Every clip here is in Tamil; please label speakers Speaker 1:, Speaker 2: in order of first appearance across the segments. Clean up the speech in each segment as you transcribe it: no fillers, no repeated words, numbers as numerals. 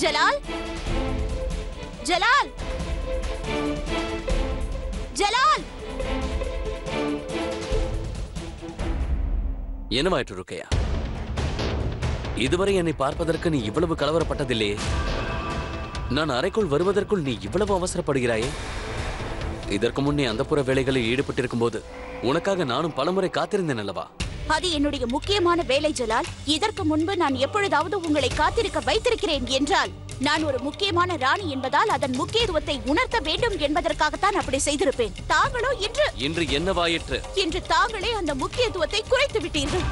Speaker 1: ஜலால், ஜலால், ஜலால்.
Speaker 2: என்னவாயிற்று ருக்கையா? இதுவரை என்னை பார்ப்பதற்கு நீ இவ்வளவு கலவரப்பட்டதில்லையே. நான் அறைக்குள் வருவதற்குள் நீ இவ்வளவு அவசரப்படுகிறாயே. இதற்கு முன்னே அந்தப்புற வேலைகளில் ஈடுபட்டிருக்கும் போது உனக்காக நானும் பலமுறை காத்திருந்தேன் அல்லவா?
Speaker 1: அது என்னுடைய முக்கியமான வேலை ஜலால். இதற்கு முன்பு நான் எப்பொழுதாவது உங்களை காத்திருக்க வைத்திருக்கிறேன் என்றால் நான் ஒரு முக்கியமான ராணி என்பதால் அதன் முக்கியத்துவத்தை உணர்த்த வேண்டும் என்பதற்காகத்தான் அப்படி செய்திருப்பேன். தாங்களோ இன்று
Speaker 2: என்னவாயிற்று?
Speaker 1: இன்று தாங்களே அந்த முக்கியத்துவத்தை குறைத்து விட்டீர்கள்.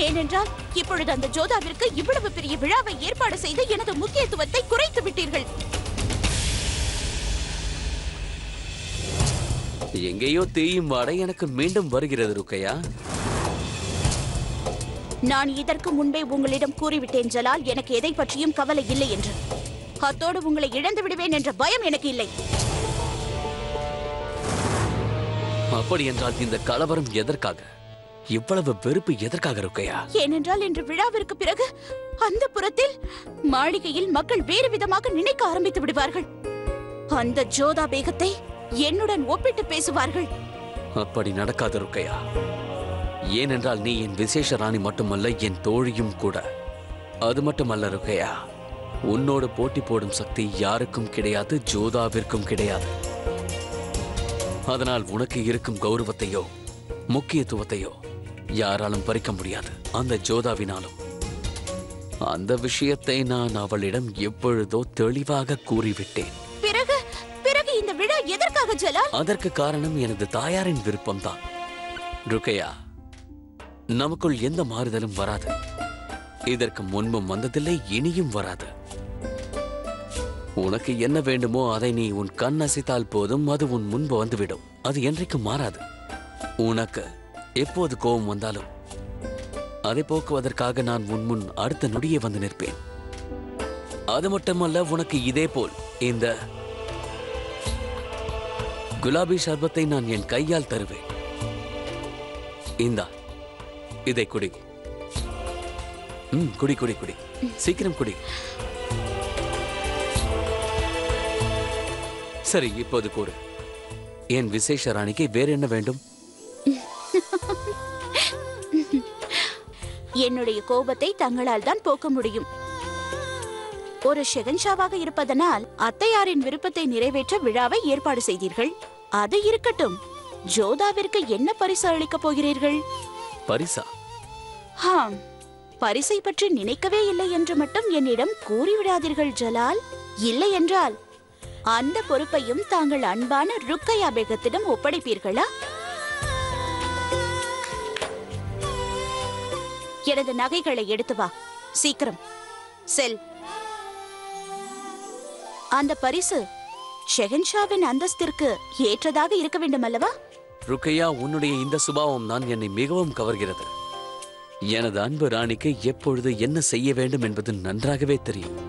Speaker 1: ஏனென்றால் இப்பொழுது அந்த ஜோதாவிற்கு இவ்வளவு பெரிய விழாவை ஏற்பாடு செய்து எனது முக்கியத்துவத்தை குறைத்து விட்டீர்கள்.
Speaker 2: எங்கேயோ தேயும் வாடை எனக்கு மீண்டும் வருகிறது ருக்கையா.
Speaker 1: நான் இதற்கு முன்பே உங்களிடம் கூறிவிட்டேன் ஜலால், எனக்கு எதை பற்றியும் கவலை இல்லை என்று. அத்தோடு உங்களை இழந்து விடுவேன் என்ற பயம் எனக்கு இல்லை.
Speaker 2: அப்படி என்றால் இந்த கலவரம் எதற்காக? இவ்வளவு வெறுப்பு எதற்காக ருக்கையா?
Speaker 1: ஏனென்றால் இன்று விழாவிற்கு பிறகு அந்த புறத்தில் மாளிகையில் மக்கள் வேறு விதமாக நினைக்க ஆரம்பித்து விடுவார்கள். அந்த ஜோதா பேகத்தை என்னுடன் ஒப்பிட்டு பேசுவார்கள்.
Speaker 2: அப்படி நடக்காது ருக்கையா. ஏனென்றால் நீ என் விசேஷ ராணி மட்டுமல்ல, என் தோழியும் கூட. அது மட்டுமல்ல ருக்கையா, உன்னோடு போட்டி போடும் சக்தி யாருக்கும் கிடையாது, ஜோதாவிற்கும் கிடையாது. அதனால் உனக்கு இருக்கும் கௌரவத்தையோ முக்கியத்துவத்தையோ யாராலும் பறிக்க முடியாது, அந்த ஜோதாவினாலும். அந்த விஷயத்தை நான் அவளிடம் எப்பொழுதோ தெளிவாக கூறிவிட்டேன்.
Speaker 1: பிறகு பிறகு இந்த விழா எதற்காக ஜலால்?
Speaker 2: அதற்கு காரணம் எனது தாயாரின் விருப்பம்தான் ருக்கையா. நமக்குள் எந்த மாறுதலும் வராது. இதற்கு முன்பும் வந்ததில்லை, இனியும் வராது. உனக்கு என்ன வேண்டுமோ அதை நீ உன் கண் அசைத்தால் போதும், அது உன் முன்பு வந்துவிடும். அது என்றைக்கும் மாறாது. உனக்கு எப்போது கோபம் வந்தாலும் அதை போக்குவதற்காக நான் உன் முன் அடுத்த நொடியே வந்து நிற்பேன். அது மட்டுமல்ல, உனக்கு இதே போல் இந்த குலாபி சர்பத்தை நான் என் கையால் தருவேன். இந்தா, இதை குடி. குடி குடி குடி, சீக்கிரம் குடி. சரி, இப்போது கூறு, என் விசேஷ ராணிக்கு வேற என்ன வேண்டும்?
Speaker 1: என்னுடைய கோபத்தை தங்களால் தான் போக்க முடியும். ஒரு ஷெகன்ஷாவாக இருப்பதனால் அத்தையாரின் விருப்பத்தை நிறைவேற்ற விழாவை ஏற்பாடு செய்தீர்கள். அது இருக்கட்டும், ஜோதாவிற்கு என்ன பரிசு அளிக்கப் போகிறீர்கள்?
Speaker 2: பரிசா?
Speaker 1: ஆம், பரிசை பற்றி நினைக்கவே இல்லை என்று மட்டும் என்னிடம் கூறிவிடாதீர்கள் ஜலால். இல்லை என்றால் அந்த பொறுப்பையும் தாங்கள் அன்பான ருக்கையா பேகத்திடம் ஒப்படைப்பீர்களா? எனது நகைகளை எடுத்து வா, சீக்கிரம் செல். அந்த பரிசு ஷெகன்ஷாவின் அந்தஸ்திற்கு ஏற்றதாக இருக்க வேண்டும் அல்லவா?
Speaker 2: ருக்கையா, உன்னுடைய இந்த சுபாவம் தான் என்னை மிகவும் கவர்கிறது. எனது அன்பு ராணிக்கு எப்பொழுது என்ன செய்ய வேண்டும் என்பது நன்றாகவே தெரியும்.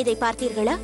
Speaker 1: இதை பார்த்தீர்களா?